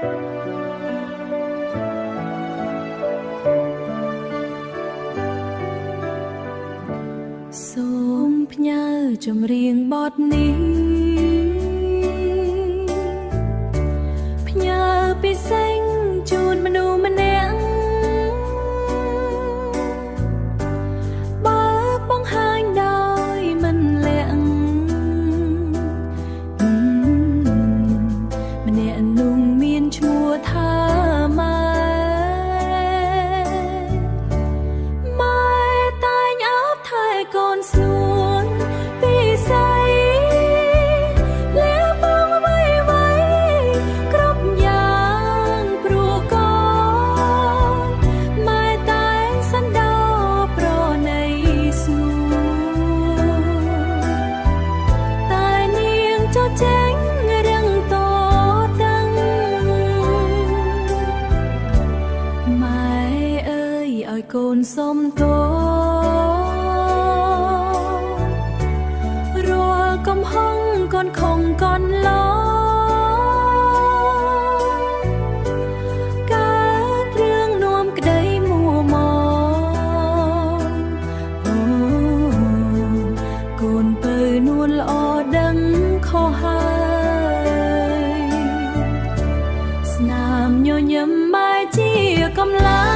សូមផ្ញើចម្រៀងបទនេះផ្ញើពិសេសជូនមនុស្សម្នាក់បើបង្ហាញដោយមិនលាក់ម្នាក់នោះមានឈ្មោះថាម៉ែតែងអបថែកូនស្នួនពីស្អីលះបង់អ្វីៗគ្រប់យ៉ាងព្រោះកូនម៉ែតែងសណ្ដោប្រណីស្នួនតែនាងចោទចេញរឹងតតាំងម៉ែអើយឲ្យកូនសុំទោកំហុងកូនខំកូនឡកើតរឿងនាំក្តីមួម៉ងអូកូនពៅនួនល្អដឹងខុសហើយស្នាមញញឹមម៉ែជាកម្លាំង